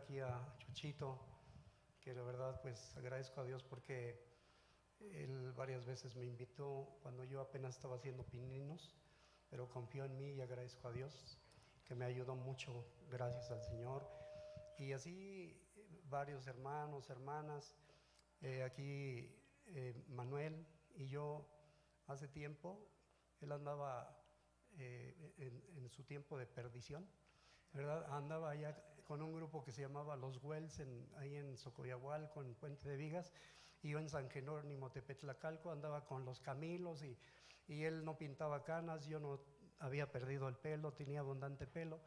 aquí a Chuchito, que la verdad pues agradezco a Dios porque él varias veces me invitó cuando yo apenas estaba haciendo pininos, pero confió en mí y agradezco a Dios que me ayudó mucho, gracias al Señor. Y así varios hermanos, hermanas, aquí Manuel y yo hace tiempo, él andaba en su tiempo de perdición, ¿verdad? Andaba allá con un grupo que se llamaba Los Wells, ahí en Socoyahualco, en Puente de Vigas, y yo en San Jerónimo, Tepetlacalco, andaba con los Camilos y él no pintaba canas, yo no había perdido el pelo, tenía abundante pelo.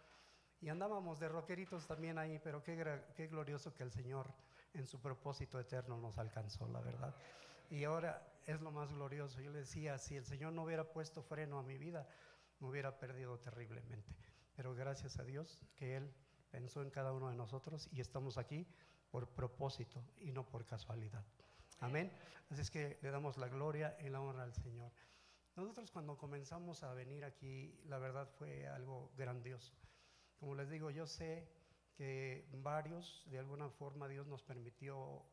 Y andábamos de rockeritos también ahí, pero qué glorioso que el Señor en su propósito eterno nos alcanzó, la verdad. Y ahora es lo más glorioso. Yo le decía, si el Señor no hubiera puesto freno a mi vida, me hubiera perdido terriblemente. Pero gracias a Dios que Él pensó en cada uno de nosotros y estamos aquí por propósito y no por casualidad. Amén. Así es que le damos la gloria y la honra al Señor. Nosotros cuando comenzamos a venir aquí, la verdad fue algo grandioso. Como les digo, yo sé que varios, de alguna forma, Dios nos permitió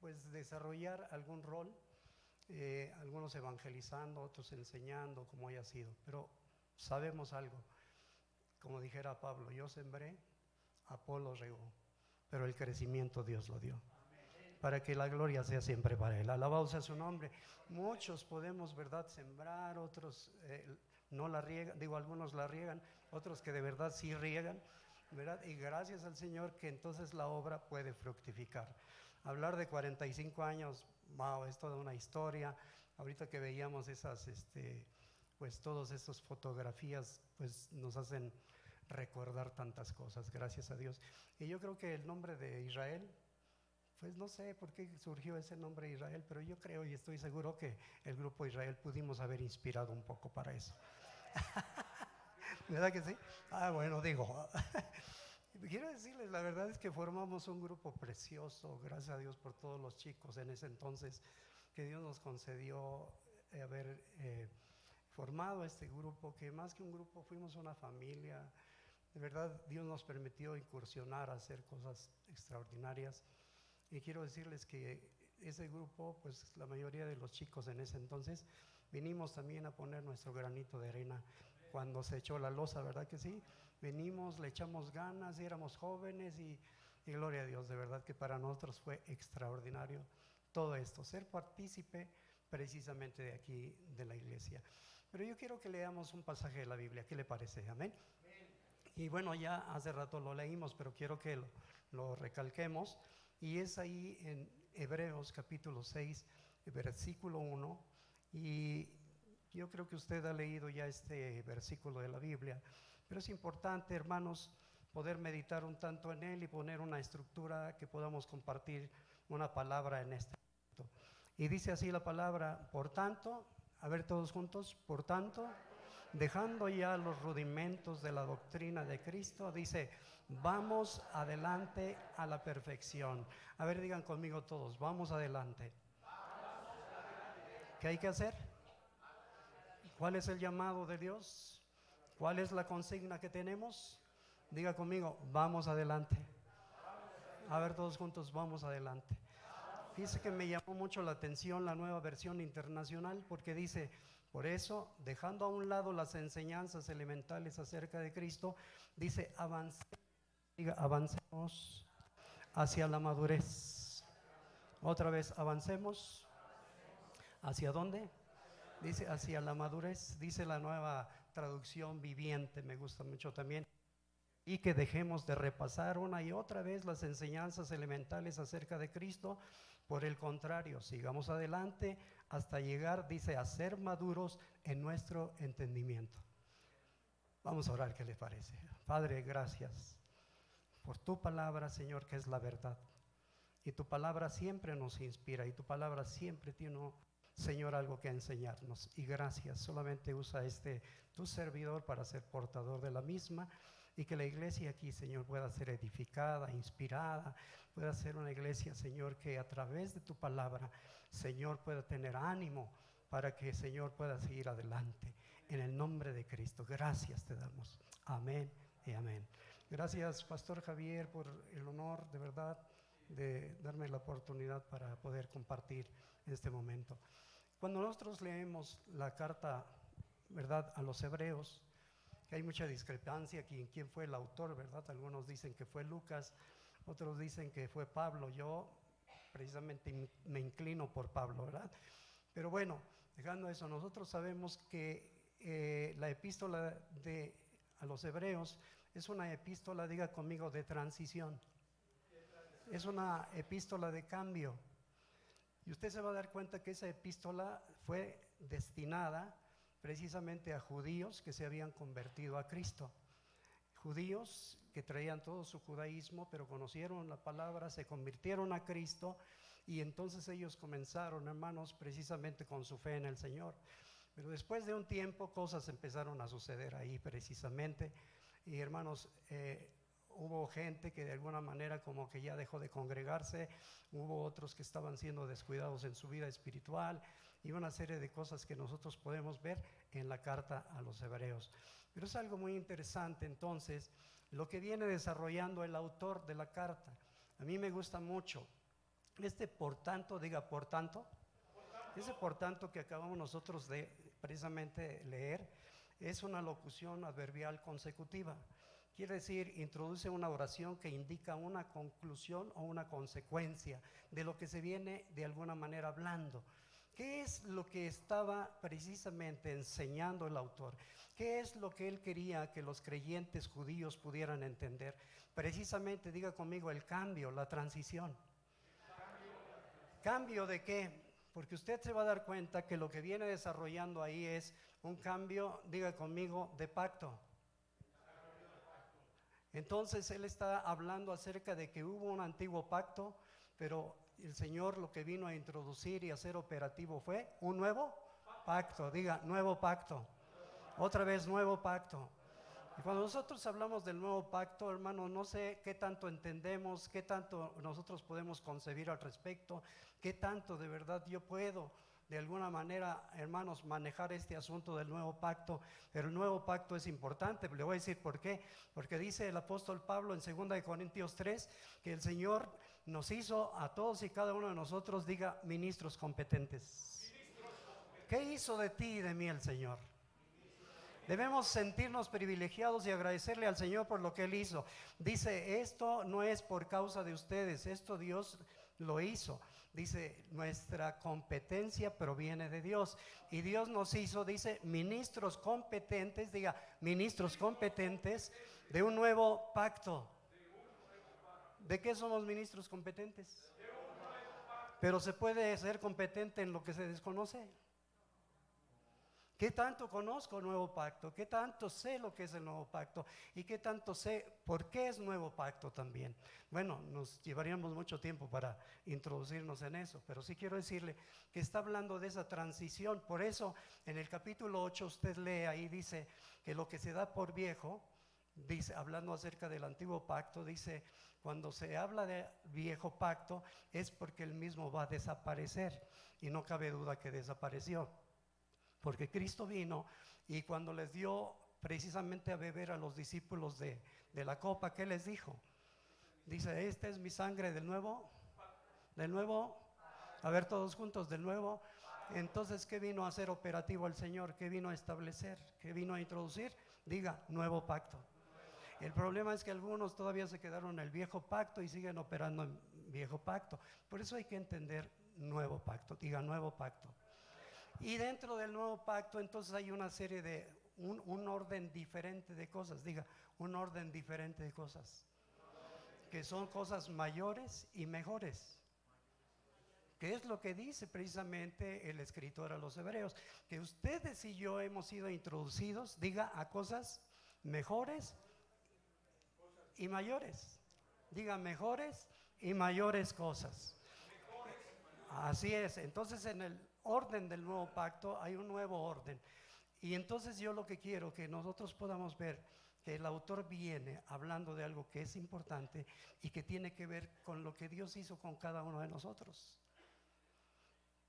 pues desarrollar algún rol, algunos evangelizando, otros enseñando, como haya sido. Pero sabemos algo, como dijera Pablo, yo sembré, Apolo regó, pero el crecimiento Dios lo dio, para que la gloria sea siempre para Él. Alabado sea su nombre. Muchos podemos, ¿verdad?, sembrar, otros no la riegan, digo, algunos la riegan, otros que de verdad sí riegan, ¿verdad? Y gracias al Señor que entonces la obra puede fructificar. Hablar de 45 años, wow, es toda una historia. Ahorita que veíamos esas, pues todas esas fotografías, pues nos hacen recordar tantas cosas, gracias a Dios. Y yo creo que el nombre de Israel, pues no sé por qué surgió ese nombre Israel, pero yo creo y estoy seguro que el grupo Israel pudimos haber inspirado un poco para eso. ¿Verdad que sí? Ah, bueno, digo, quiero decirles, la verdad es que formamos un grupo precioso, gracias a Dios por todos los chicos en ese entonces que Dios nos concedió haber formado este grupo, que más que un grupo fuimos una familia. De verdad, Dios nos permitió incursionar a hacer cosas extraordinarias. Y quiero decirles que ese grupo, pues la mayoría de los chicos en ese entonces, vinimos también a poner nuestro granito de arena cuando se echó la losa, ¿verdad que sí? Venimos, le echamos ganas, éramos jóvenes y gloria a Dios, de verdad que para nosotros fue extraordinario todo esto, ser partícipe precisamente de aquí, de la iglesia. Pero yo quiero que leamos un pasaje de la Biblia, ¿qué le parece? Amén. Y bueno, ya hace rato lo leímos, pero quiero que lo recalquemos. Y es ahí en Hebreos capítulo 6, versículo 1. Y yo creo que usted ha leído ya este versículo de la Biblia, pero es importante, hermanos, poder meditar un tanto en él y poner una estructura que podamos compartir una palabra en este momento. Y dice así la palabra, por tanto, a ver todos juntos, por tanto, dejando ya los rudimentos de la doctrina de Cristo, dice, vamos adelante a la perfección. A ver, digan conmigo todos, vamos adelante. ¿Qué hay que hacer? ¿Cuál es el llamado de Dios? ¿Cuál es la consigna que tenemos? Diga conmigo, vamos adelante. A ver todos juntos, vamos adelante. Dice que me llamó mucho la atención la nueva versión internacional porque dice, por eso, dejando a un lado las enseñanzas elementales acerca de Cristo, dice, avancemos hacia la madurez. Otra vez, avancemos. ¿Hacia dónde? Dice, hacia la madurez, dice la nueva traducción viviente, me gusta mucho también. Y que dejemos de repasar una y otra vez las enseñanzas elementales acerca de Cristo. Por el contrario, sigamos adelante hasta llegar, dice, a ser maduros en nuestro entendimiento. Vamos a orar, ¿qué les parece? Padre, gracias por tu palabra, Señor, que es la verdad. Y tu palabra siempre nos inspira y tu palabra siempre tiene, Señor, algo que enseñarnos. Y gracias, solamente usa tu servidor para ser portador de la misma. Y que la iglesia aquí, Señor, pueda ser edificada, inspirada, pueda ser una iglesia, Señor, que a través de tu palabra, Señor, pueda tener ánimo para que, Señor, pueda seguir adelante. En el nombre de Cristo, gracias te damos. Amén y amén. Gracias, Pastor Javier, por el honor de verdad de darme la oportunidad para poder compartir en este momento. Cuando nosotros leemos la carta, ¿verdad?, a los hebreos, que hay mucha discrepancia aquí en quién fue el autor, ¿verdad? Algunos dicen que fue Lucas, otros dicen que fue Pablo. Yo precisamente me inclino por Pablo, ¿verdad? Pero bueno, dejando eso, nosotros sabemos que la epístola a los hebreos es una epístola, diga conmigo, de transición. Es una epístola de cambio. Y usted se va a dar cuenta que esa epístola fue destinada precisamente a judíos que se habían convertido a Cristo. Judíos que traían todo su judaísmo, pero conocieron la palabra, se convirtieron a Cristo, y entonces ellos comenzaron, hermanos, precisamente con su fe en el Señor. Pero después de un tiempo cosas empezaron a suceder ahí precisamente, y hermanos, hubo gente que de alguna manera como que ya dejó de congregarse, hubo otros que estaban siendo descuidados en su vida espiritual, y una serie de cosas que nosotros podemos ver en la carta a los hebreos. Pero es algo muy interesante entonces lo que viene desarrollando el autor de la carta. A mí me gusta mucho por tanto, diga por tanto. Ese por tanto que acabamos nosotros de precisamente leer es una locución adverbial consecutiva. Quiere decir, introduce una oración que indica una conclusión o una consecuencia de lo que se viene de alguna manera hablando. ¿Qué es lo que estaba precisamente enseñando el autor? ¿Qué es lo que él quería que los creyentes judíos pudieran entender? Precisamente, diga conmigo, el cambio, la transición. ¿Cambio de qué? Porque usted se va a dar cuenta que lo que viene desarrollando ahí es un cambio, diga conmigo, de pacto. Entonces él está hablando acerca de que hubo un antiguo pacto, pero el Señor lo que vino a introducir y hacer operativo fue un nuevo pacto. Diga, nuevo pacto. Otra vez, nuevo pacto. Y cuando nosotros hablamos del nuevo pacto, hermano, no sé qué tanto entendemos, qué tanto nosotros podemos concebir al respecto, qué tanto de verdad yo puedo de alguna manera, hermanos, manejar este asunto del nuevo pacto. Pero el nuevo pacto es importante. Le voy a decir por qué. Porque dice el apóstol Pablo en 2 Corintios 3 que el Señor nos hizo a todos y cada uno de nosotros, diga, ministros competentes. ¿Qué hizo de ti y de mí el Señor? Debemos sentirnos privilegiados y agradecerle al Señor por lo que Él hizo. Dice, esto no es por causa de ustedes, esto Dios lo hizo. Dice, nuestra competencia proviene de Dios. Y Dios nos hizo, dice, ministros competentes, diga, ministros competentes de un nuevo pacto. ¿De qué somos ministros competentes? Pero se puede ser competente en lo que se desconoce. ¿Qué tanto conozco el nuevo pacto? ¿Qué tanto sé lo que es el nuevo pacto? ¿Y qué tanto sé por qué es nuevo pacto también? Bueno, nos llevaríamos mucho tiempo para introducirnos en eso, pero sí quiero decirle que está hablando de esa transición. Por eso en el capítulo 8 usted lee ahí, dice que lo que se da por viejo, dice, hablando acerca del antiguo pacto, dice, cuando se habla de viejo pacto es porque el mismo va a desaparecer, y no cabe duda que desapareció. Porque Cristo vino y cuando les dio precisamente a beber a los discípulos de la copa, ¿qué les dijo? Dice, esta es mi sangre del nuevo, a ver todos juntos, del nuevo. Entonces, ¿qué vino a hacer operativo el Señor? ¿Qué vino a establecer? ¿Qué vino a introducir? Diga, nuevo pacto. El problema es que algunos todavía se quedaron en el viejo pacto y siguen operando en viejo pacto. Por eso hay que entender nuevo pacto, diga, nuevo pacto. Y dentro del nuevo pacto entonces hay una serie de, un orden diferente de cosas, diga, un orden diferente de cosas, que son cosas mayores y mejores. ¿Qué es lo que dice precisamente el escritor a los hebreos? Que ustedes y yo hemos sido introducidos, diga, a cosas mejores y mayores. Diga, mejores y mayores cosas. Así es. Entonces en el orden del nuevo pacto hay un nuevo orden, y entonces yo lo que quiero que nosotros podamos ver que el autor viene hablando de algo que es importante y que tiene que ver con lo que Dios hizo con cada uno de nosotros.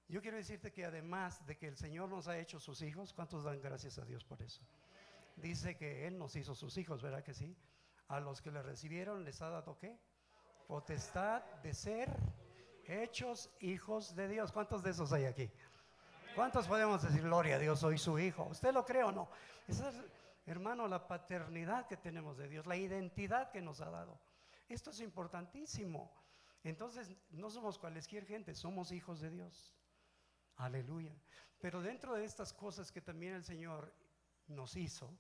Yo quiero decirte que además de que el Señor nos ha hecho sus hijos, ¿cuántos dan gracias a Dios por eso? Dice que Él nos hizo sus hijos, ¿verdad que sí? A los que le recibieron les ha dado ¿qué? Potestad de ser hechos hijos de Dios. ¿Cuántos de esos hay aquí? ¿Cuántos podemos decir, gloria a Dios, soy su hijo? ¿Usted lo cree o no? Esa es, hermano, la paternidad que tenemos de Dios, la identidad que nos ha dado. Esto es importantísimo. Entonces, no somos cualquier gente, somos hijos de Dios. Aleluya. Pero dentro de estas cosas que también el Señor nos hizo,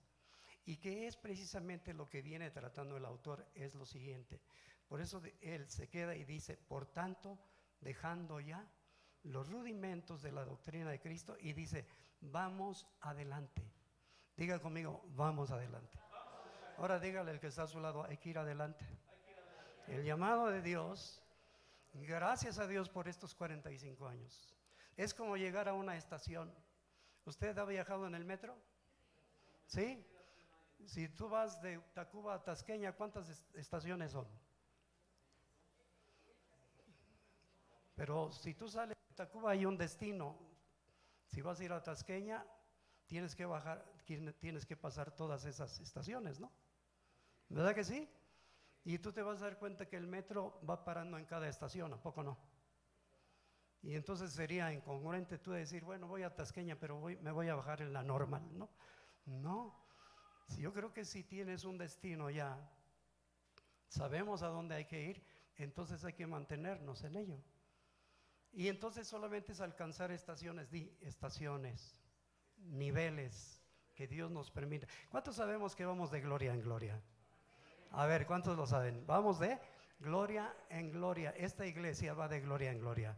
y que es precisamente lo que viene tratando el autor, es lo siguiente. Por eso él se queda y dice, por tanto, dejando ya los rudimentos de la doctrina de Cristo, y dice, vamos adelante. Diga conmigo, vamos adelante. Ahora dígale al que está a su lado, hay que ir adelante. El llamado de Dios, gracias a Dios por estos 45 años. Es como llegar a una estación. ¿Usted ha viajado en el metro? ¿Sí? Si tú vas de Tacuba a Tasqueña, ¿cuántas estaciones son? Pero si tú sales de Tacuba hay un destino. Si vas a ir a Tasqueña, tienes que bajar, tienes que pasar todas esas estaciones, ¿no? ¿Verdad que sí? Y tú te vas a dar cuenta que el metro va parando en cada estación, ¿a poco no? Y entonces sería incongruente tú decir, bueno, voy a Tasqueña, pero me voy a bajar en la normal, ¿no? No. Yo creo que si tienes un destino ya, sabemos a dónde hay que ir, entonces hay que mantenernos en ello. Y entonces solamente es alcanzar estaciones, niveles que Dios nos permite. ¿Cuántos sabemos que vamos de gloria en gloria? A ver, ¿cuántos lo saben? Vamos de gloria en gloria. Esta iglesia va de gloria en gloria.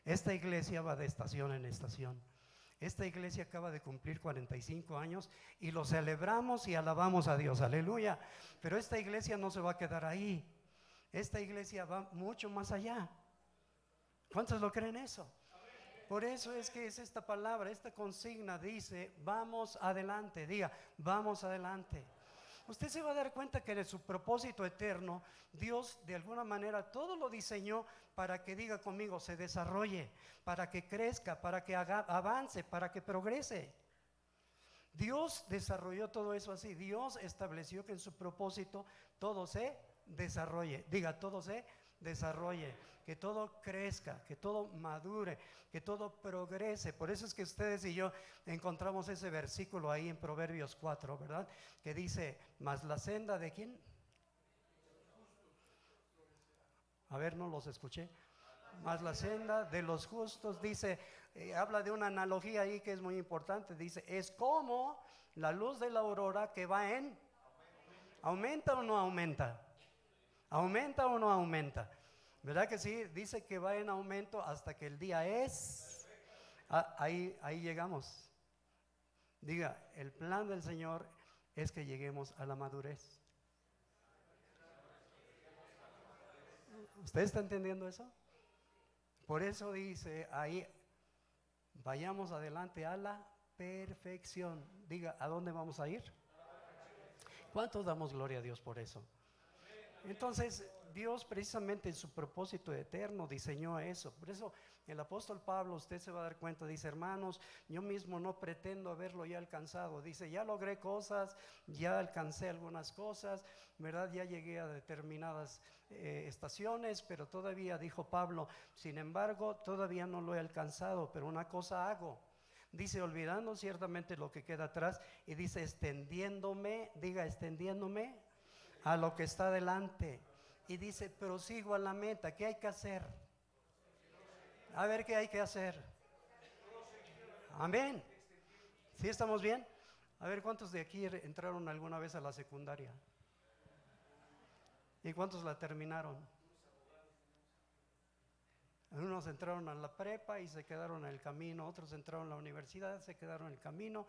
Esta iglesia va de estación en estación. Esta iglesia acaba de cumplir 45 años y lo celebramos y alabamos a Dios, aleluya. Pero esta iglesia no se va a quedar ahí. Esta iglesia va mucho más allá. ¿Cuántos lo creen eso? Por eso es que es esta palabra, esta consigna dice, vamos adelante, diga, vamos adelante. Usted se va a dar cuenta que de su propósito eterno, Dios de alguna manera todo lo diseñó para que, diga conmigo, se desarrolle, para que crezca, para que avance, para que progrese. Dios desarrolló todo eso así. Dios estableció que en su propósito todo se desarrolle. Diga, todo se desarrolle, que todo crezca, que todo madure, que todo progrese. Por eso es que ustedes y yo encontramos ese versículo ahí en Proverbios 4, ¿verdad? Que dice, mas la senda de ¿quién? A ver, no los escuché. Mas la senda de los justos, dice, habla de una analogía ahí que es muy importante. Dice, es como la luz de la aurora que va en, ¿aumenta o no aumenta? ¿Aumenta o no aumenta? ¿Verdad que sí? Dice que va en aumento hasta que el día es. Ahí llegamos. Diga, el plan del Señor es que lleguemos a la madurez. ¿Usted está entendiendo eso? Por eso dice ahí, vayamos adelante a la perfección. Diga, ¿a dónde vamos a ir? ¿Cuántos damos gloria a Dios por eso? Entonces, Dios precisamente en su propósito eterno diseñó eso. Por eso el apóstol Pablo, usted se va a dar cuenta, dice, hermanos, yo mismo no pretendo haberlo ya alcanzado. Dice, ya logré cosas, ya alcancé algunas cosas, ¿verdad? Ya llegué a determinadas estaciones, pero todavía, dijo Pablo, sin embargo, todavía no lo he alcanzado, pero una cosa hago. Dice, olvidando ciertamente lo que queda atrás, y dice, extendiéndome, diga, extendiéndome a lo que está delante. Y dice, prosigo a la meta. ¿Qué hay que hacer? A ver, ¿qué hay que hacer? Amén. ¿Sí estamos bien? A ver, ¿cuántos de aquí entraron alguna vez a la secundaria? ¿Y cuántos la terminaron? Unos entraron a la prepa y se quedaron en el camino, otros entraron a la universidad, se quedaron en el camino,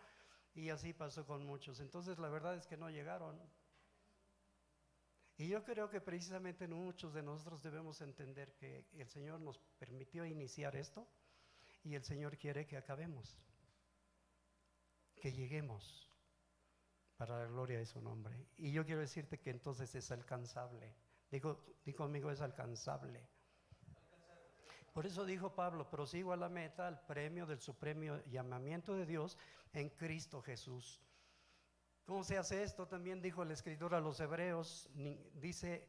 y así pasó con muchos. Entonces la verdad es que no llegaron. Y yo creo que precisamente muchos de nosotros debemos entender que el Señor nos permitió iniciar esto y el Señor quiere que acabemos, que lleguemos para la gloria de su nombre. Y yo quiero decirte que entonces es alcanzable. Digo conmigo, es alcanzable. Por eso dijo Pablo, prosigo a la meta, al premio del supremo llamamiento de Dios en Cristo Jesús. ¿Cómo se hace esto? También dijo el escritor a los hebreos, dice,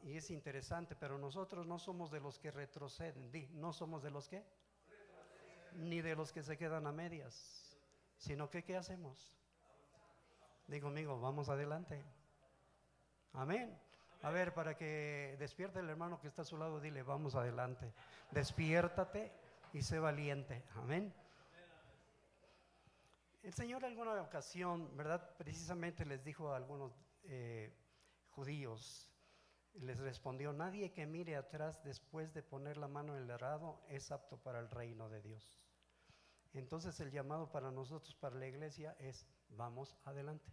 y es interesante, pero nosotros no somos de los que retroceden, no somos de los que, ni de los que se quedan a medias, sino que ¿qué hacemos? Digo conmigo, vamos adelante. Amén. A ver, para que despierte el hermano que está a su lado, dile, vamos adelante. Despiértate y sé valiente. Amén. El Señor en alguna ocasión, ¿verdad? Precisamente les dijo a algunos judíos, les respondió, nadie que mire atrás después de poner la mano en el arado es apto para el reino de Dios. Entonces el llamado para nosotros, para la iglesia, es vamos adelante.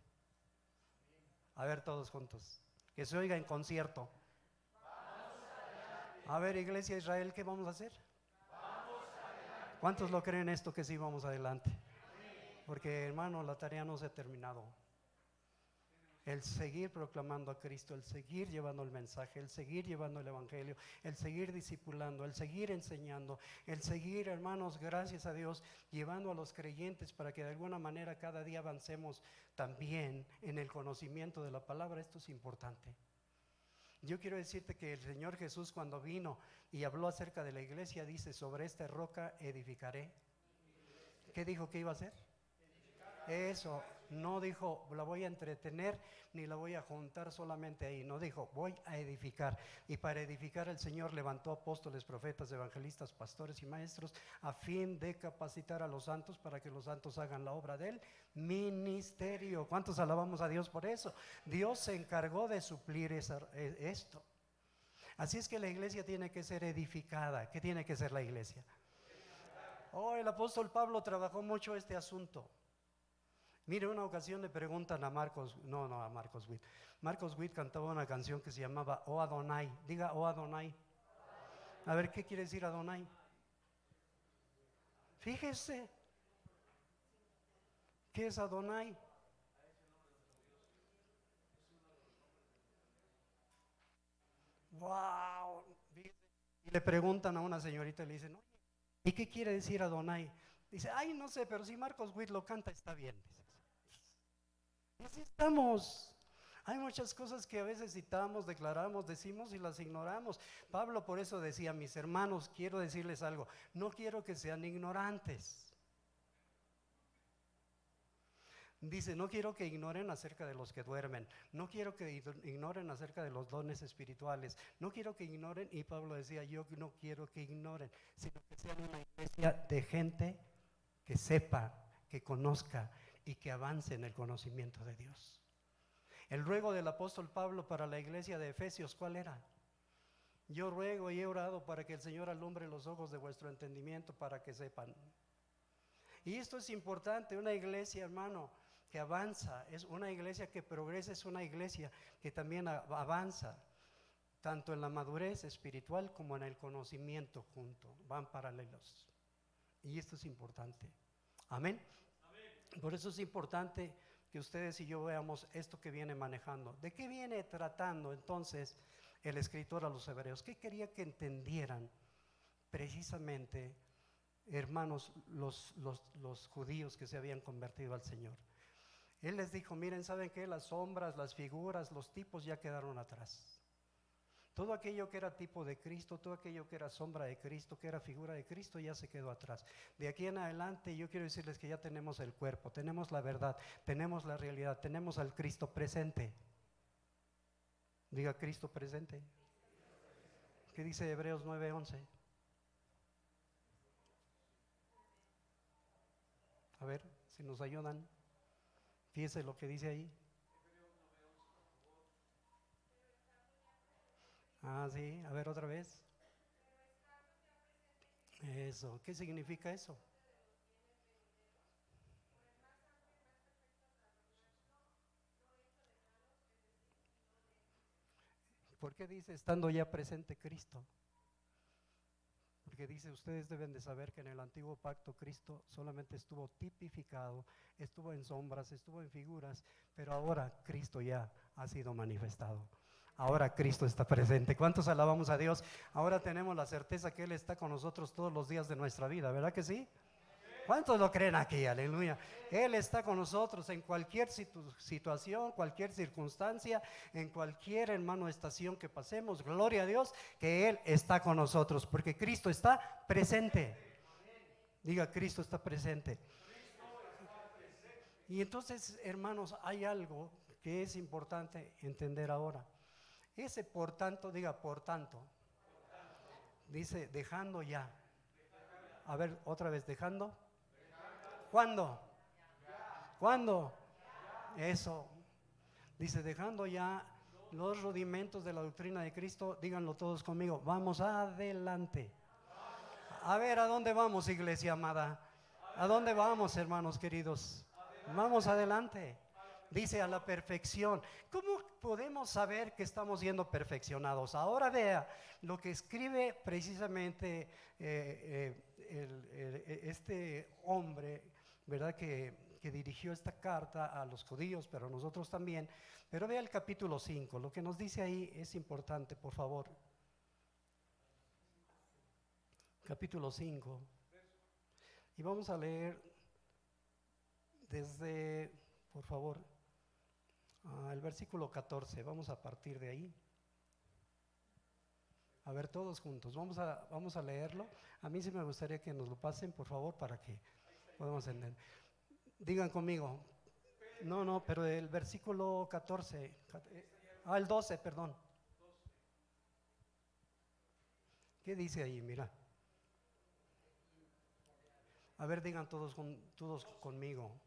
A ver todos juntos, que se oiga en concierto. A ver, iglesia Israel, ¿qué vamos a hacer? ¿Cuántos lo creen esto que sí vamos adelante? Porque hermano, la tarea no se ha terminado. El seguir proclamando a Cristo, el seguir llevando el mensaje, el seguir llevando el evangelio, el seguir discipulando, el seguir enseñando, el seguir, hermanos, gracias a Dios, llevando a los creyentes para que de alguna manera cada día avancemos también en el conocimiento de la palabra. Esto es importante. Yo quiero decirte que el Señor Jesús, cuando vino y habló acerca de la iglesia, dice, sobre esta roca edificaré. ¿Qué dijo que iba a hacer? Eso, no dijo la voy a entretener ni la voy a juntar solamente ahí, no dijo voy a edificar. Y para edificar el Señor levantó apóstoles, profetas, evangelistas, pastores y maestros a fin de capacitar a los santos para que los santos hagan la obra del ministerio. ¿Cuántos alabamos a Dios por eso? Dios se encargó de suplir esto. Así es que la iglesia tiene que ser edificada. ¿Qué tiene que ser la iglesia? El apóstol Pablo trabajó mucho este asunto. Mire, una ocasión le preguntan a Marcos Witt. Marcos Witt cantaba una canción que se llamaba Oh Adonai. Diga Oh Adonai. A ver, ¿qué quiere decir Adonai? Fíjese. ¿Qué es Adonai? Wow. Y le preguntan a una señorita y le dicen, oye, ¿y qué quiere decir Adonai? Dice, ay, no sé, pero si Marcos Witt lo canta está bien. Y así estamos. Hay muchas cosas que a veces citamos, declaramos, decimos y las ignoramos. Pablo por eso decía, mis hermanos, quiero decirles algo, no quiero que sean ignorantes. Dice, no quiero que ignoren acerca de los que duermen, no quiero que ignoren acerca de los dones espirituales, no quiero que ignoren, y Pablo decía, yo no quiero que ignoren, sino que sean una iglesia de gente que sepa, que conozca y que avance en el conocimiento de Dios. El ruego del apóstol Pablo para la iglesia de Efesios, ¿cuál era? Yo ruego y he orado para que el Señor alumbre los ojos de vuestro entendimiento para que sepan. Y esto es importante, una iglesia, hermano, que avanza, es una iglesia que progresa, es una iglesia que también avanza, tanto en la madurez espiritual como en el conocimiento junto, van paralelos. Y esto es importante. Amén. Por eso es importante que ustedes y yo veamos esto que viene manejando. ¿De qué viene tratando entonces el escritor a los hebreos? ¿Qué quería que entendieran precisamente, hermanos, los judíos que se habían convertido al Señor? Él les dijo, miren, ¿saben qué? Las sombras, las figuras, los tipos ya quedaron atrás. Todo aquello que era tipo de Cristo, todo aquello que era sombra de Cristo, que era figura de Cristo, ya se quedó atrás. De aquí en adelante yo quiero decirles que ya tenemos el cuerpo, tenemos la verdad, tenemos la realidad, tenemos al Cristo presente. Diga Cristo presente. ¿Qué dice Hebreos 9:11? A ver, si nos ayudan. Fíjese lo que dice ahí. Sí, a ver otra vez. Eso, ¿qué significa eso? ¿Por qué dice estando ya presente Cristo? Porque dice, ustedes deben de saber que en el antiguo pacto Cristo solamente estuvo tipificado, estuvo en sombras, estuvo en figuras, pero ahora Cristo ya ha sido manifestado. Ahora Cristo está presente. ¿Cuántos alabamos a Dios? Ahora tenemos la certeza que Él está con nosotros todos los días de nuestra vida, ¿verdad que sí? ¿Cuántos lo creen aquí? Aleluya. Él está con nosotros en cualquier situación, cualquier circunstancia, en cualquier, hermano, estación que pasemos. Gloria a Dios que Él está con nosotros, porque Cristo está presente. Diga, Cristo está presente. Y entonces, hermanos, hay algo que es importante entender ahora. Ese por tanto, diga por tanto. Dice dejando ya. A ver, otra vez, dejando. ¿Cuándo? ¿Cuándo? Eso. Dice, dejando ya los rudimentos de la doctrina de Cristo, díganlo todos conmigo, vamos adelante. A ver, ¿a dónde vamos, iglesia amada? ¿A dónde vamos, hermanos queridos? Vamos adelante. Dice a la perfección. ¿Cómo podemos saber que estamos siendo perfeccionados? Ahora vea lo que escribe precisamente este hombre, ¿verdad? Que dirigió esta carta a los judíos, pero a nosotros también. Pero vea el capítulo 5, lo que nos dice ahí es importante, por favor. Capítulo 5. Y vamos a leer desde, por favor, el versículo 14. Vamos a partir de ahí. A ver, todos juntos, vamos a leerlo. A mí sí me gustaría que nos lo pasen, por favor, para que podamos entender. Digan conmigo. No, pero el versículo 14. El 12, perdón. ¿Qué dice ahí? Mira. A ver, digan todos conmigo.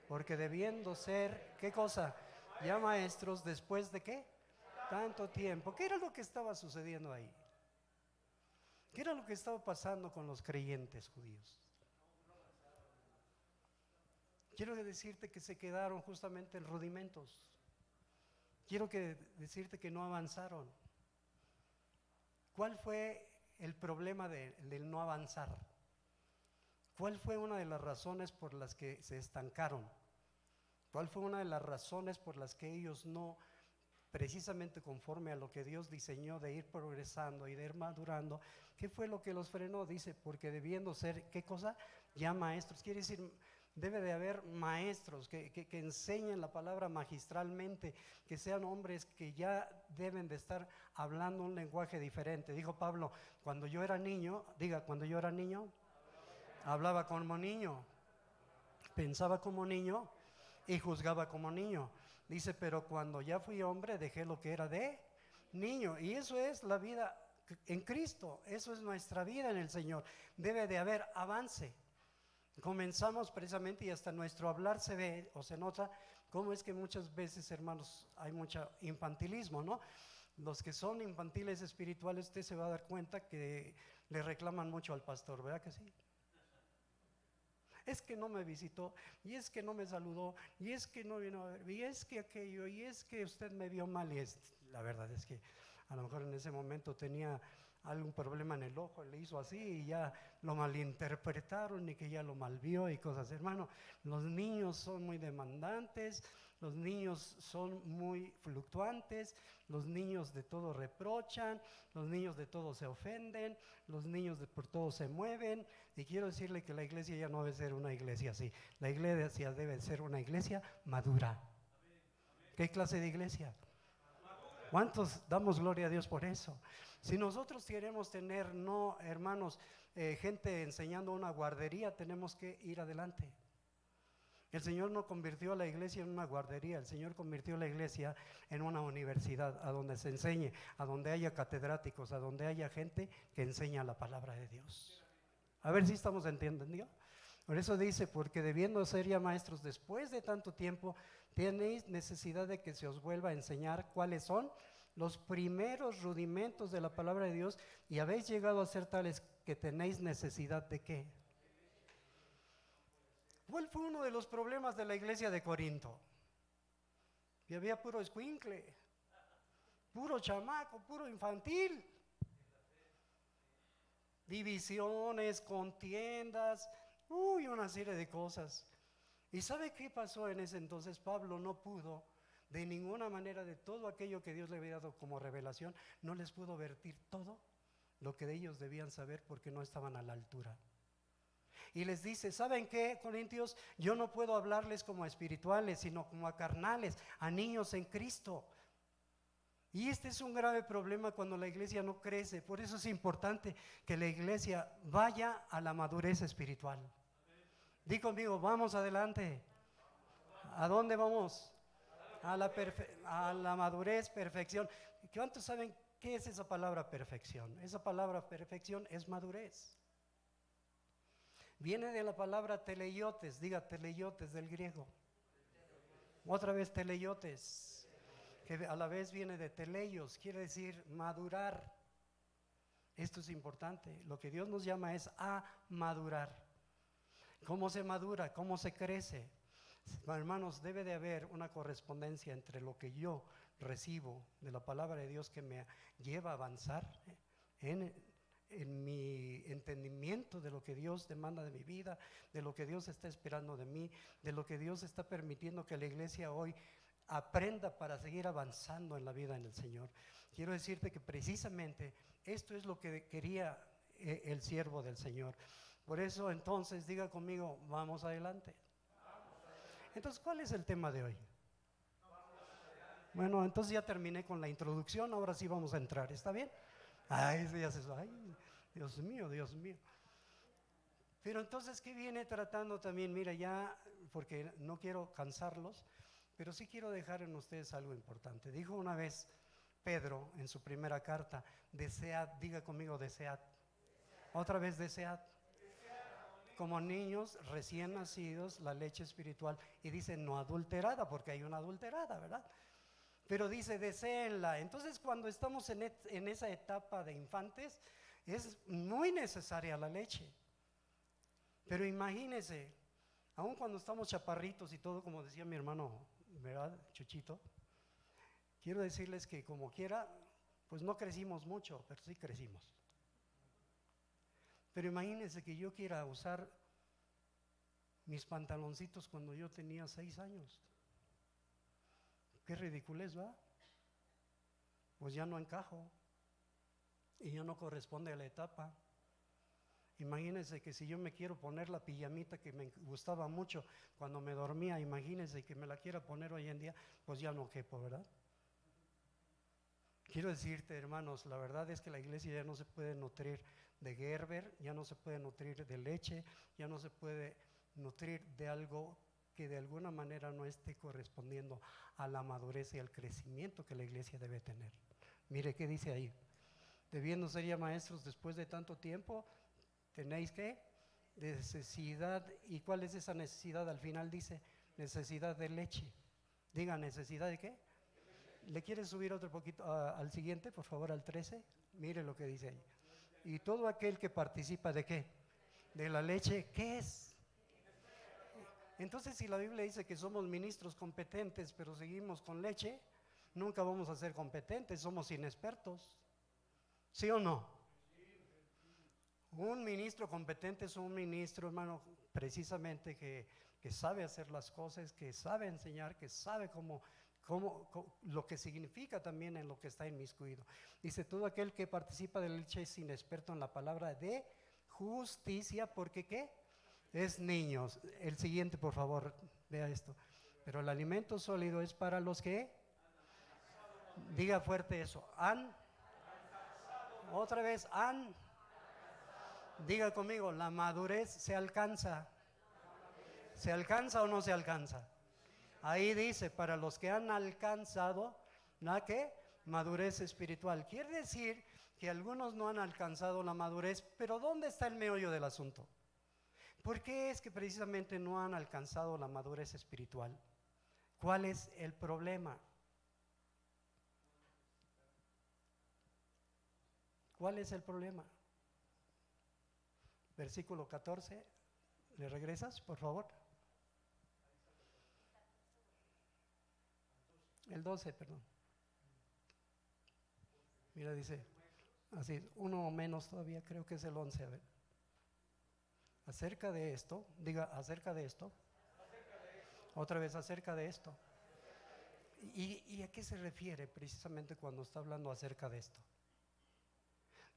Porque debiendo ser, ¿qué cosa? Ya maestros, ¿después de qué? Tanto tiempo. ¿Qué era lo que estaba sucediendo ahí? ¿Qué era lo que estaba pasando con los creyentes judíos? Quiero decirte que se quedaron justamente en rudimentos. Quiero decirte que no avanzaron. ¿Cuál fue el problema del no avanzar? ¿Cuál fue una de las razones por las que se estancaron? ¿Cuál fue una de las razones por las que ellos no, precisamente conforme a lo que Dios diseñó de ir progresando y de ir madurando, qué fue lo que los frenó? Dice, porque debiendo ser, ¿qué cosa? Ya maestros. Quiere decir, debe de haber maestros que enseñen la palabra magistralmente, que sean hombres que ya deben de estar hablando un lenguaje diferente. Dijo Pablo, cuando yo era niño, diga, cuando yo era niño, hablaba como niño, pensaba como niño y juzgaba como niño. Dice, pero cuando ya fui hombre dejé lo que era de niño. Y eso es la vida en Cristo, eso es nuestra vida en el Señor. Debe de haber avance. Comenzamos precisamente y hasta nuestro hablar se ve o se nota cómo es que muchas veces, hermanos, hay mucho infantilismo, ¿no? Los que son infantiles espirituales, usted se va a dar cuenta que le reclaman mucho al pastor, ¿verdad que sí? Es que no me visitó, y es que no me saludó, y es que no vino a ver, y es que aquello, y es que usted me vio mal. Y la verdad es que a lo mejor en ese momento tenía algún problema en el ojo, le hizo así y ya lo malinterpretaron y que ya lo malvió y cosas. Hermano, los niños son muy demandantes, los niños son muy fluctuantes, los niños de todo reprochan, los niños de todo se ofenden, los niños por todo se mueven. Y quiero decirle que la iglesia ya no debe ser una iglesia así, la iglesia debe ser una iglesia madura. ¿Qué clase de iglesia? ¿Cuántos damos gloria a Dios por eso? Si nosotros queremos tener, no, hermanos, gente enseñando una guardería, tenemos que ir adelante. El Señor no convirtió a la iglesia en una guardería, el Señor convirtió a la iglesia en una universidad, a donde se enseñe, a donde haya catedráticos, a donde haya gente que enseña la palabra de Dios. A ver si estamos entendiendo. Por eso dice, porque debiendo ser ya maestros después de tanto tiempo, tenéis necesidad de que se os vuelva a enseñar cuáles son los primeros rudimentos de la palabra de Dios, y habéis llegado a ser tales que tenéis necesidad de ¿qué? ¿Cuál fue uno de los problemas de la iglesia de Corinto? Que había puro escuincle, puro chamaco, puro infantil. Divisiones, contiendas, una serie de cosas. ¿Y sabe qué pasó en ese entonces? Pablo no pudo de ninguna manera, de todo aquello que Dios le había dado como revelación, no les pudo vertir todo lo que de ellos debían saber, porque no estaban a la altura. Y les dice, ¿saben qué, Corintios? Yo no puedo hablarles como a espirituales, sino como a carnales, a niños en Cristo. Y este es un grave problema cuando la iglesia no crece. Por eso es importante que la iglesia vaya a la madurez espiritual. Di conmigo, vamos adelante. ¿A dónde vamos? A la madurez, perfección. ¿Cuántos saben qué es esa palabra perfección? Esa palabra perfección es madurez. Viene de la palabra teleiotes, diga teleiotes del griego. Otra vez teleiotes, que a la vez viene de teleios, quiere decir madurar. Esto es importante. Lo que Dios nos llama es a madurar. ¿Cómo se madura? ¿Cómo se crece? Hermanos, debe de haber una correspondencia entre lo que yo recibo de la palabra de Dios que me lleva a avanzar en mi entendimiento de lo que Dios demanda de mi vida, de lo que Dios está esperando de mí, de lo que Dios está permitiendo que la iglesia hoy aprenda para seguir avanzando en la vida en el Señor. Quiero decirte que precisamente esto es lo que quería el siervo del Señor. Por eso entonces diga conmigo, vamos adelante. Entonces, ¿cuál es el tema de hoy? Bueno, entonces ya terminé con la introducción, ahora sí vamos a entrar, ¿está bien? Ay, Dios mío, Dios mío. Pero entonces, ¿qué viene tratando también? Mira, ya, porque no quiero cansarlos, pero sí quiero dejar en ustedes algo importante. Dijo una vez Pedro en su primera carta, desead, diga conmigo, desead. Otra vez desead. Como niños recién nacidos, la leche espiritual. Y dice no adulterada, porque hay una adulterada, ¿verdad? Pero dice deséenla. Entonces cuando estamos en esa etapa de infantes, es muy necesaria la leche. Pero imagínense, aun cuando estamos chaparritos y todo, como decía mi hermano, ¿verdad? Chuchito. Quiero decirles que como quiera, pues no crecimos mucho, pero sí crecimos. Pero imagínense que yo quiera usar mis pantaloncitos cuando yo tenía 6 años. Qué ridiculez, ¿va? Pues ya no encajo y ya no corresponde a la etapa. Imagínense que si yo me quiero poner la pijamita que me gustaba mucho cuando me dormía, imagínense que me la quiera poner hoy en día, pues ya no quepo, ¿verdad? Quiero decirte, hermanos, la verdad es que la iglesia ya no se puede nutrir de Gerber, ya no se puede nutrir de leche, ya no se puede nutrir de algo que de alguna manera no esté correspondiendo a la madurez y al crecimiento que la iglesia debe tener. Mire qué dice ahí: debiendo ser ya maestros después de tanto tiempo, tenéis que necesidad. ¿Y cuál es esa necesidad? Al final dice necesidad de leche. Diga, ¿necesidad de qué? ¿Le quieres subir otro poquito al siguiente, por favor, al 13? Mire lo que dice ahí. Y todo aquel que participa ¿de qué? De la leche, ¿qué es? Entonces, si la Biblia dice que somos ministros competentes, pero seguimos con leche, nunca vamos a ser competentes, somos inexpertos. ¿Sí o no? Un ministro competente es un ministro, hermano, precisamente que sabe hacer las cosas, que sabe enseñar, que sabe cómo lo que significa también en lo que está inmiscuido. Dice, todo aquel que participa de la leche es inexperto en la palabra de justicia, porque ¿qué? Es niños. El siguiente, por favor, vea esto. Pero el alimento sólido es para los que, diga fuerte eso, otra vez, diga conmigo, la madurez se alcanza. ¿Se alcanza o no se alcanza? Ahí dice, para los que han alcanzado, ¿la qué? Madurez espiritual. Quiere decir que algunos no han alcanzado la madurez, pero ¿dónde está el meollo del asunto? ¿Por qué es que precisamente no han alcanzado la madurez espiritual? ¿Cuál es el problema? ¿Cuál es el problema? Versículo 14, ¿le regresas, por favor? El 12, perdón. Mira, dice, así, uno menos todavía, creo que es el 11, a ver. Acerca de esto, diga, acerca de esto. Otra vez, acerca de esto. ¿Y a qué se refiere precisamente cuando está hablando acerca de esto?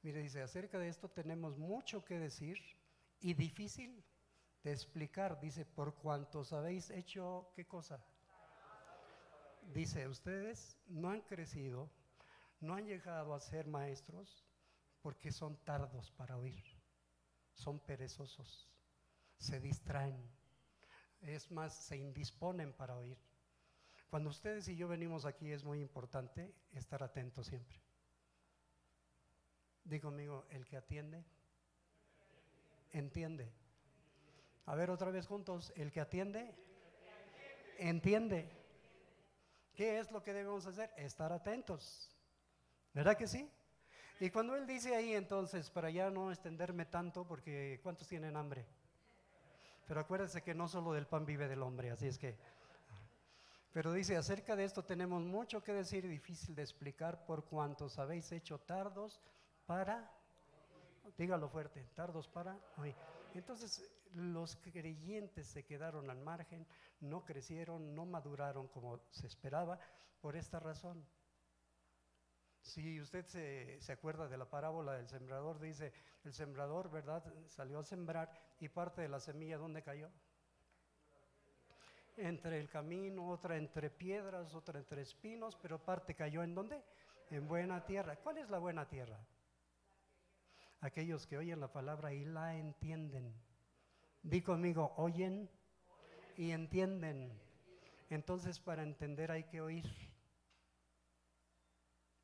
Mire, dice, acerca de esto tenemos mucho que decir y difícil de explicar. Dice, por cuantos habéis hecho, ¿qué cosa? Dice, ustedes no han crecido, no han llegado a ser maestros porque son tardos para oír, son perezosos, se distraen, es más, se indisponen para oír. Cuando ustedes y yo venimos aquí es muy importante estar atentos siempre. Diga conmigo, el que atiende, entiende. A ver otra vez juntos, el que atiende, entiende. ¿Qué es lo que debemos hacer? Estar atentos. ¿Verdad que sí? Y cuando él dice ahí entonces, para ya no extenderme tanto, porque ¿cuántos tienen hambre? Pero acuérdense que no solo del pan vive el hombre, así es que... Pero dice, acerca de esto tenemos mucho que decir, difícil de explicar, por cuantos habéis hecho tardos para, dígalo fuerte, tardos para oír. Entonces los creyentes se quedaron al margen, no crecieron, no maduraron como se esperaba, por esta razón. Si usted se acuerda de la parábola del sembrador, dice, el sembrador, ¿verdad?, salió a sembrar y parte de la semilla, ¿dónde cayó? Entre el camino, otra entre piedras, otra entre espinos, pero parte cayó ¿en dónde? En buena tierra. ¿Cuál es la buena tierra? Aquellos que oyen la palabra y la entienden. Di conmigo, oyen y entienden. Entonces para entender hay que oír.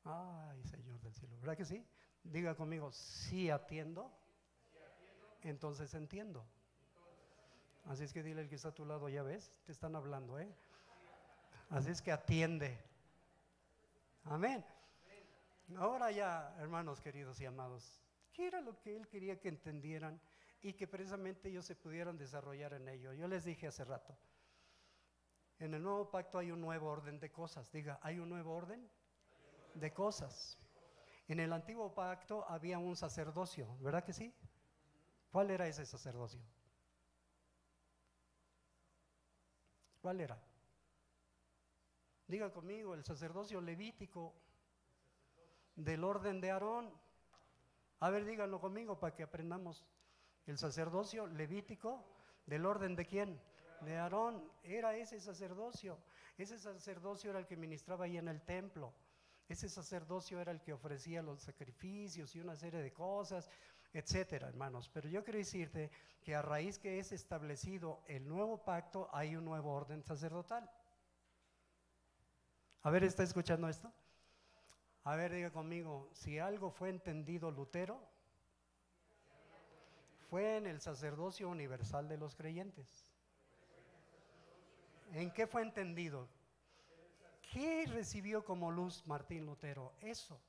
Ay, Señor del cielo, ¿verdad que sí? Diga conmigo, si atiendo, entonces entiendo. Así es que dile al que está a tu lado, ya ves, te están hablando, ¿eh? Así es que atiende. Amén. Ahora ya, hermanos queridos y amados, ¿qué era lo que él quería que entendieran y que precisamente ellos se pudieran desarrollar en ello? Yo les dije hace rato, en el nuevo pacto hay un nuevo orden de cosas. Diga, ¿hay un nuevo orden de cosas? En el antiguo pacto había un sacerdocio, ¿verdad que sí? ¿Cuál era ese sacerdocio? ¿Cuál era? Diga conmigo, el sacerdocio levítico del orden de Aarón. A ver, díganlo conmigo para que aprendamos. El sacerdocio levítico del orden de ¿quién? De Aarón. Era ese sacerdocio. Ese sacerdocio era el que ministraba ahí en el templo. Ese sacerdocio era el que ofrecía los sacrificios y una serie de cosas, etcétera, hermanos. Pero yo quiero decirte que a raíz que es establecido el nuevo pacto, hay un nuevo orden sacerdotal. A ver, ¿está escuchando esto? A ver, diga conmigo, si algo fue entendido Lutero, fue en el sacerdocio universal de los creyentes. ¿En qué fue entendido? ¿Qué recibió como luz Martín Lutero? Eso,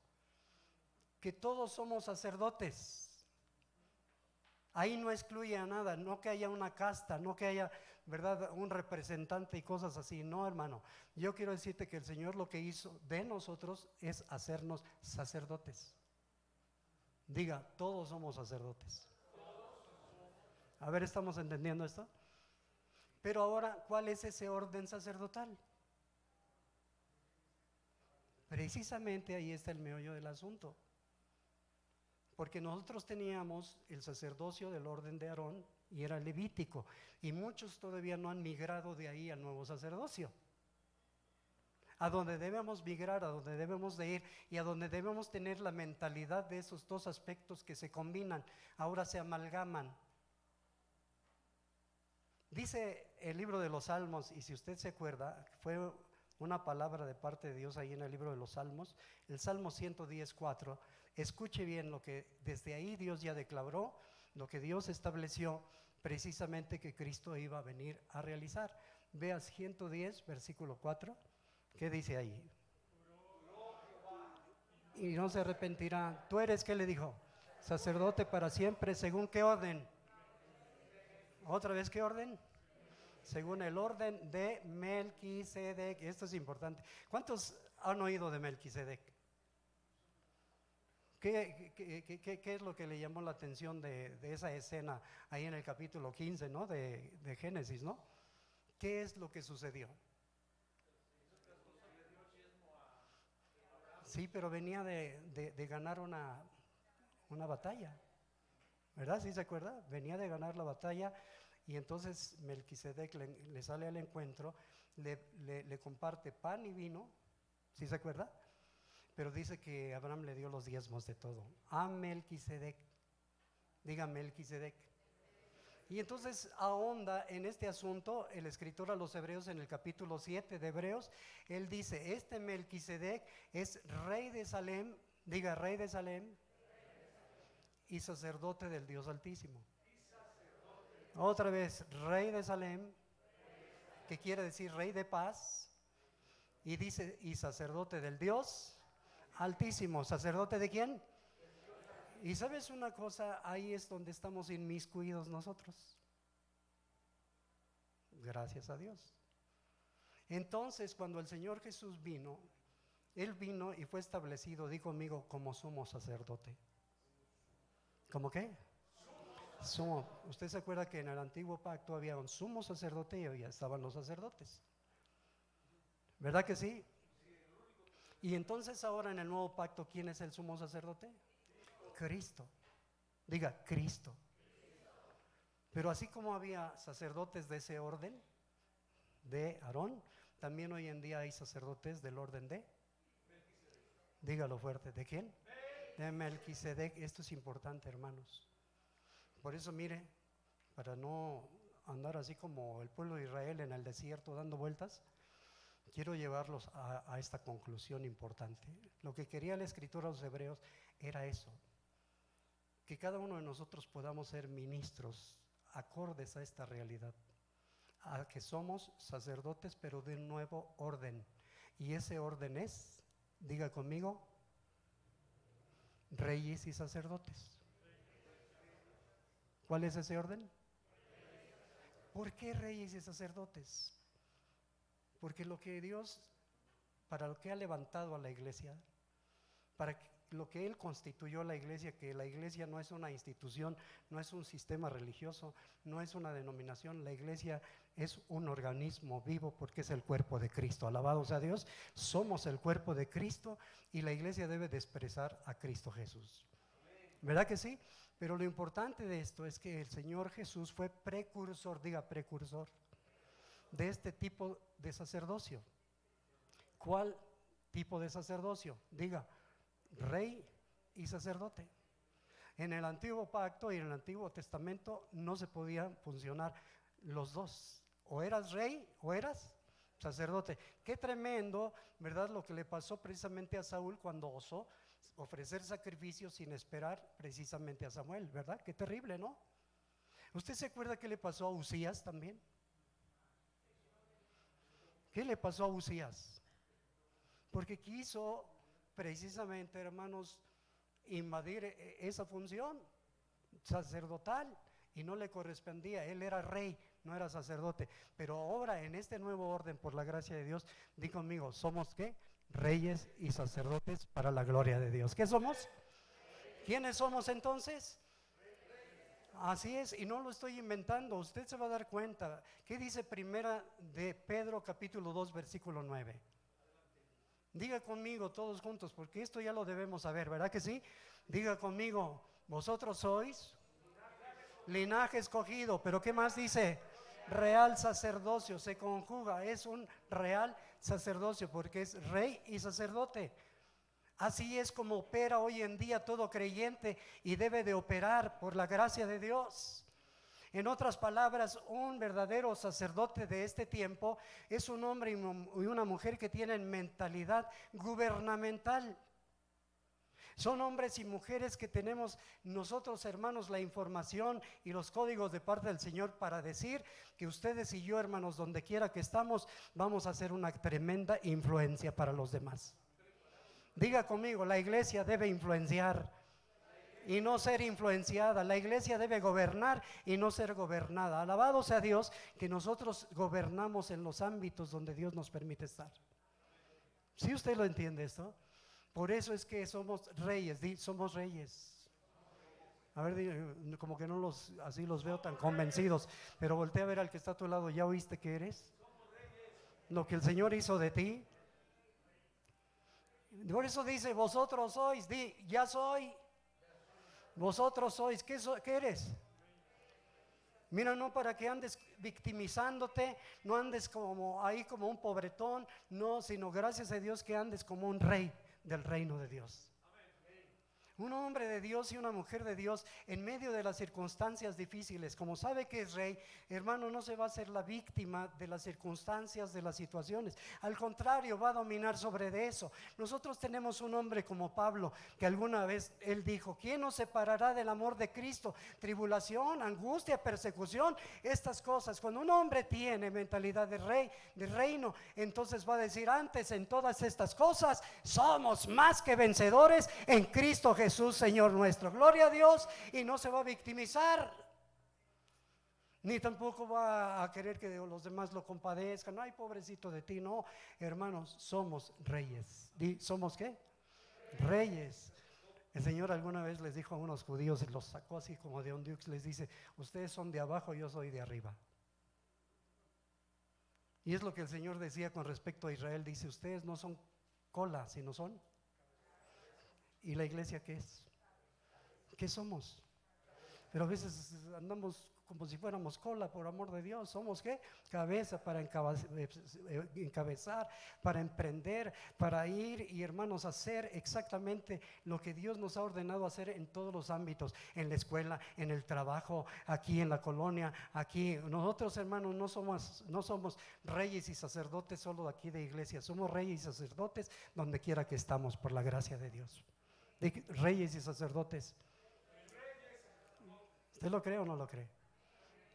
que todos somos sacerdotes. Ahí no excluye a nada, no que haya una casta, no que haya, ¿verdad?, un representante y cosas así. No, hermano, yo quiero decirte que el Señor lo que hizo de nosotros es hacernos sacerdotes. Diga, todos somos sacerdotes. A ver, ¿estamos entendiendo esto? Pero ahora, ¿cuál es ese orden sacerdotal? Precisamente ahí está el meollo del asunto. Porque nosotros teníamos el sacerdocio del orden de Aarón y era levítico, y muchos todavía no han migrado de ahí al nuevo sacerdocio. A donde debemos migrar, a donde debemos de ir y a donde debemos tener la mentalidad de esos dos aspectos que se combinan, ahora se amalgaman. Dice el libro de los Salmos, y si usted se acuerda, fue una palabra de parte de Dios ahí en el libro de los Salmos, el Salmo 110:4. Escuche bien lo que desde ahí Dios ya declaró, lo que Dios estableció precisamente que Cristo iba a venir a realizar. Veas 110, versículo 4, ¿qué dice ahí? Y no se arrepentirá. ¿Tú eres qué le dijo? Sacerdote para siempre, ¿según qué orden? ¿Otra vez qué orden? Según el orden de Melquisedec. Esto es importante. ¿Cuántos han oído de Melquisedec? ¿Qué es lo que le llamó la atención de esa escena ahí en el capítulo 15, ¿no?, de Génesis, ¿no? ¿Qué es lo que sucedió? Sí, pero venía de ganar una batalla, ¿verdad? ¿Sí se acuerda? Venía de ganar la batalla Y entonces Melquisedec le sale al encuentro, le comparte pan y vino, ¿sí se acuerda? Pero dice que Abraham le dio los diezmos de todo a Melquisedec. Diga Melquisedec. Y entonces ahonda en este asunto el escritor a los Hebreos en el capítulo 7 de Hebreos. Él dice, este Melquisedec es rey de Salem, diga rey de Salem, y sacerdote del Dios Altísimo. Otra vez, rey de Salem, que quiere decir rey de paz, y dice, y sacerdote del Dios Altísimo. ¿Sacerdote de quién? Y sabes una cosa, ahí es donde estamos inmiscuidos nosotros. Gracias a Dios. Entonces, cuando el Señor Jesús vino, Él vino y fue establecido, di conmigo, como sumo sacerdote. ¿Cómo qué? Sumo. Usted se acuerda que en el antiguo pacto había un sumo sacerdote y ya estaban los sacerdotes. ¿Verdad que sí? Y entonces ahora en el nuevo pacto, ¿quién es el sumo sacerdote? Cristo. Diga, Cristo. Pero así como había sacerdotes de ese orden, de Aarón, también hoy en día hay sacerdotes del orden de, dígalo fuerte, ¿de quién? De Melquisedec. Esto es importante, hermanos. Por eso mire, para no andar así como el pueblo de Israel en el desierto dando vueltas, quiero llevarlos a esta conclusión importante. Lo que quería el escritor a los Hebreos era eso, que cada uno de nosotros podamos ser ministros acordes a esta realidad, a que somos sacerdotes pero de un nuevo orden. Y ese orden es, diga conmigo, reyes y sacerdotes. ¿Cuál es ese orden? ¿Por qué reyes y sacerdotes? Porque lo que Dios, para lo que ha levantado a la iglesia, para lo que Él constituyó la iglesia, que la iglesia no es una institución, no es un sistema religioso, no es una denominación, la iglesia es un organismo vivo porque es el cuerpo de Cristo. Alabado sea Dios, somos el cuerpo de Cristo y la iglesia debe de expresar a Cristo Jesús. ¿Verdad que sí? Pero lo importante de esto es que el Señor Jesús fue precursor, diga precursor, de este tipo de sacerdocio. ¿Cuál tipo de sacerdocio? Diga, rey y sacerdote. En el antiguo pacto y en el antiguo testamento no se podían funcionar los dos. O eras rey o eras sacerdote. Qué tremendo, ¿verdad? Lo que le pasó precisamente a Saúl cuando osó ofrecer sacrificios sin esperar precisamente a Samuel, ¿verdad? Qué terrible, ¿no? ¿Usted se acuerda qué le pasó a Uzías también? ¿Qué le pasó a Uzías? Porque quiso precisamente, hermanos, invadir esa función sacerdotal y no le correspondía. Él era rey, no era sacerdote. Pero ahora en este nuevo orden, por la gracia de Dios, di conmigo, ¿somos qué? Reyes y sacerdotes para la gloria de Dios. ¿Qué somos? ¿Quiénes somos entonces? Así es, y no lo estoy inventando, usted se va a dar cuenta. ¿Qué dice primera de Pedro capítulo 2 versículo 9? Diga conmigo todos juntos, porque esto ya lo debemos saber, ¿verdad que sí? Diga conmigo, vosotros sois linaje escogido, pero ¿qué más dice? Real sacerdocio, se conjuga, es un real sacerdocio porque es rey y sacerdote. Así es como opera hoy en día todo creyente y debe de operar por la gracia de Dios. En otras palabras, un verdadero sacerdote de este tiempo es un hombre y una mujer que tienen mentalidad gubernamental. Son hombres y mujeres que tenemos nosotros, hermanos, la información y los códigos de parte del Señor para decir que ustedes y yo, hermanos, donde quiera que estamos, vamos a hacer una tremenda influencia para los demás. Diga conmigo, la iglesia debe influenciar y no ser influenciada. La iglesia debe gobernar y no ser gobernada. Alabado sea Dios que nosotros gobernamos en los ámbitos donde Dios nos permite estar. ¿Sí usted lo entiende esto? Por eso es que somos reyes, somos reyes. A ver, como que no así los veo tan convencidos, pero voltea a ver al que está a tu lado. ¿Ya oíste que eres? Lo que el Señor hizo de ti. Por eso dice, vosotros sois, ya soy. Vosotros sois, ¿qué eres? Mira, no para que andes victimizándote, no andes como ahí como un pobretón, no, sino gracias a Dios que andes como un rey del reino de Dios. Un hombre de Dios y una mujer de Dios en medio de las circunstancias difíciles, como sabe que es rey, hermano, no se va a hacer la víctima de las circunstancias, de las situaciones. Al contrario, va a dominar sobre de eso. Nosotros tenemos un hombre como Pablo, que alguna vez él dijo: ¿quién nos separará del amor de Cristo? Tribulación, angustia, persecución, estas cosas. Cuando un hombre tiene mentalidad de rey, de reino, entonces va a decir: antes en todas estas cosas somos más que vencedores en Cristo Jesús, Señor nuestro. Gloria a Dios. Y no se va a victimizar, ni tampoco va a querer que los demás lo compadezcan. Ay, pobrecito de ti. No, hermanos, somos reyes. ¿Somos qué? Reyes. El Señor alguna vez les dijo a unos judíos, los sacó así como de un dux, les dice: ustedes son de abajo, yo soy de arriba. Y es lo que el Señor decía con respecto a Israel. Dice: ustedes no son cola, sino son. ¿Y la iglesia qué es? ¿Qué somos? Pero a veces andamos como si fuéramos cola, por amor de Dios. ¿Somos qué? Cabeza, para encabezar, para emprender, para ir y, hermanos, hacer exactamente lo que Dios nos ha ordenado hacer en todos los ámbitos, en la escuela, en el trabajo, aquí en la colonia, aquí. Nosotros, hermanos, no somos reyes y sacerdotes solo de aquí de iglesia, somos reyes y sacerdotes donde quiera que estamos, por la gracia de Dios. De reyes y sacerdotes. ¿Usted lo cree o no lo cree?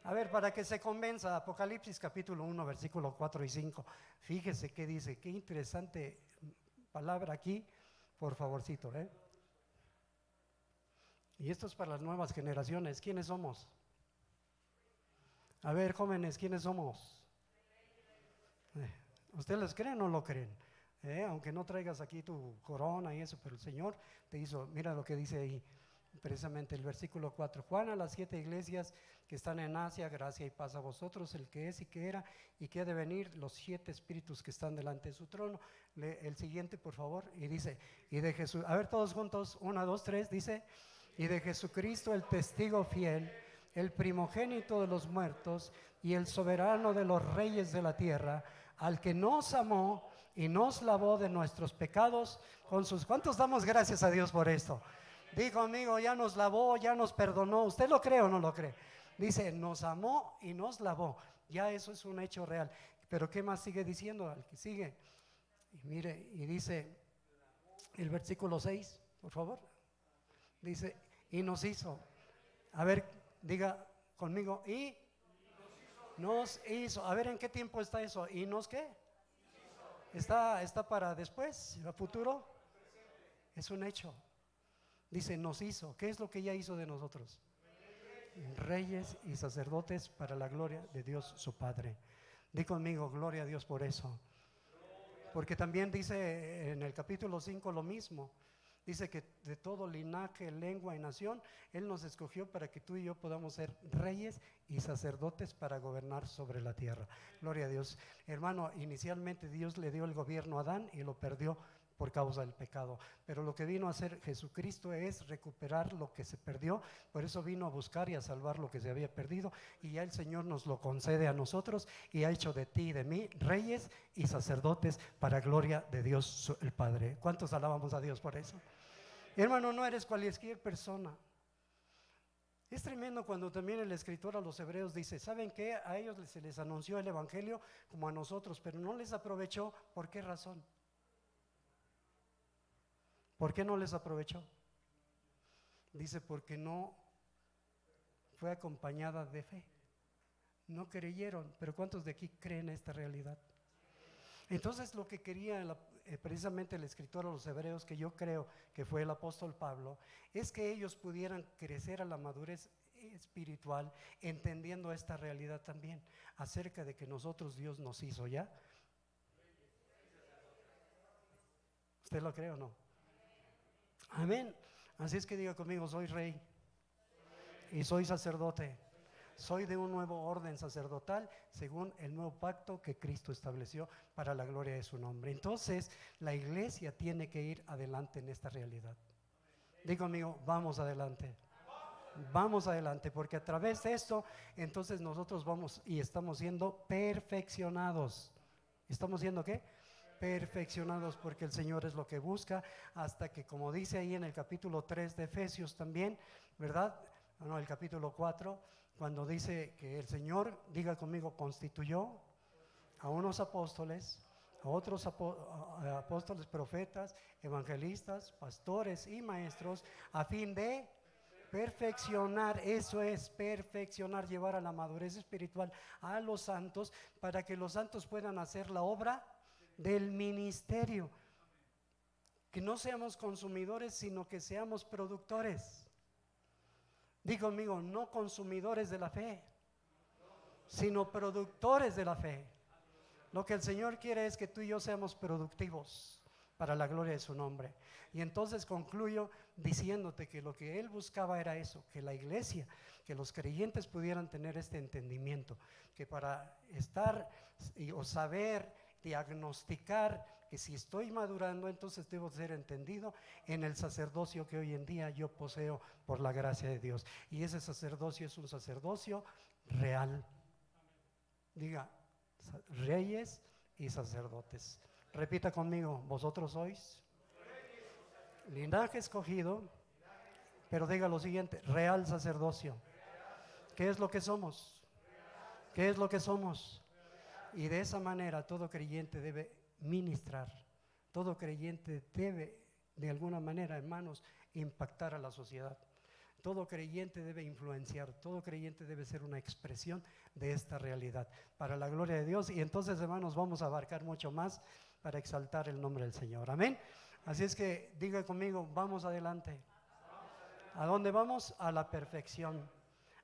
A ver, para que se convenza, Apocalipsis capítulo 1, versículo 4 y 5. Fíjese qué dice, qué interesante palabra aquí, por favorcito, Y esto es para las nuevas generaciones. ¿Quiénes somos? A ver, jóvenes, ¿quiénes somos? ¿Ustedes los creen o no lo creen? Aunque no traigas aquí tu corona y eso, pero el Señor te hizo. Mira lo que dice ahí, precisamente el versículo 4. Juan, a las 7 iglesias que están en Asia, gracia y paz a vosotros, el que es y que era y que ha de venir, los 7 espíritus que están delante de su trono. El siguiente, por favor, y dice: y de Jesús, a ver todos juntos, 1, 2, 3, dice: y de Jesucristo, el testigo fiel, el primogénito de los muertos y el soberano de los reyes de la tierra, al que nos amó y nos lavó de nuestros pecados con sus. ¿Cuántos damos gracias a Dios por esto? Digo, amigo, ya nos lavó, ya nos perdonó. ¿Usted lo cree o no lo cree? Dice: nos amó y nos lavó. Ya eso es un hecho real. Pero ¿qué más sigue diciendo? Al que sigue, y mire, y dice el versículo 6, por favor. Dice: y nos hizo. A ver, diga conmigo: y nos hizo. A ver, ¿en qué tiempo está eso? ¿Y nos qué? Está para después, a futuro. Es un hecho. Dice: nos hizo. ¿Qué es lo que ya hizo de nosotros? Reyes y sacerdotes para la gloria de Dios su Padre. Di conmigo: gloria a Dios por eso. Porque también dice en el capítulo 5 lo mismo. Dice que de todo linaje, lengua y nación Él nos escogió para que tú y yo podamos ser reyes y sacerdotes para gobernar sobre la tierra. Gloria a Dios. Hermano, inicialmente Dios le dio el gobierno a Adán y lo perdió por causa del pecado. Pero lo que vino a hacer Jesucristo es recuperar lo que se perdió. Por eso vino a buscar y a salvar lo que se había perdido. Y ya el Señor nos lo concede a nosotros y ha hecho de ti y de mí reyes y sacerdotes para gloria de Dios el Padre. ¿Cuántos alabamos a Dios por eso? Hermano, no eres cualquier persona. Es tremendo cuando también el escritor a los hebreos dice: ¿saben qué? A ellos se les anunció el evangelio como a nosotros, pero no les aprovechó. ¿Por qué razón? ¿Por qué no les aprovechó? Dice: porque no fue acompañada de fe. No creyeron. Pero ¿cuántos de aquí creen esta realidad? Entonces lo que quería precisamente el escritor a los hebreos, que yo creo que fue el apóstol Pablo, es que ellos pudieran crecer a la madurez espiritual, entendiendo esta realidad también, acerca de que nosotros Dios nos hizo ya. ¿Usted lo cree o no? Amén. Así es que diga conmigo: soy rey y soy sacerdote. Soy de un nuevo orden sacerdotal según el nuevo pacto que Cristo estableció para la gloria de su nombre. Entonces la iglesia tiene que ir adelante en esta realidad. Diga conmigo: vamos adelante. Vamos adelante, porque a través de esto, entonces nosotros vamos y estamos siendo perfeccionados. ¿Estamos siendo qué? Perfeccionados, porque el Señor es lo que busca, hasta que, como dice ahí en el capítulo 3 de Efesios también, ¿verdad? No, el capítulo 4, cuando dice que el Señor, diga conmigo, constituyó a unos apóstoles, a otros apóstoles, profetas, evangelistas, pastores y maestros, a fin de perfeccionar. Eso es perfeccionar, llevar a la madurez espiritual a los santos, para que los santos puedan hacer la obra del ministerio. Que no seamos consumidores, sino que seamos productores. Diga conmigo, no consumidores de la fe, sino productores de la fe. Lo que el Señor quiere es que tú y yo seamos productivos para la gloria de su nombre. Y entonces concluyo diciéndote que lo que Él buscaba era eso, que la iglesia, que los creyentes pudieran tener este entendimiento, que para estar o saber, diagnosticar que si estoy madurando, entonces debo ser entendido en el sacerdocio que hoy en día yo poseo por la gracia de Dios. Y ese sacerdocio es un sacerdocio real. Diga, reyes y sacerdotes. Repita conmigo, vosotros sois linaje escogido, pero diga lo siguiente, real sacerdocio. ¿Qué es lo que somos? ¿Qué es lo que somos? Y de esa manera todo creyente debe ministrar, todo creyente debe de alguna manera, hermanos, impactar a la sociedad. Todo creyente debe influenciar, todo creyente debe ser una expresión de esta realidad para la gloria de Dios. Y entonces, hermanos, vamos a abarcar mucho más para exaltar el nombre del Señor. Amén. Así es que diga conmigo, vamos adelante. ¿A dónde vamos? A la perfección,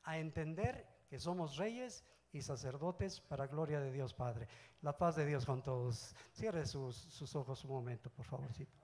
a entender que somos reyes y sacerdotes para gloria de Dios Padre. La paz de Dios con todos. Cierre sus ojos un momento, por favorcito.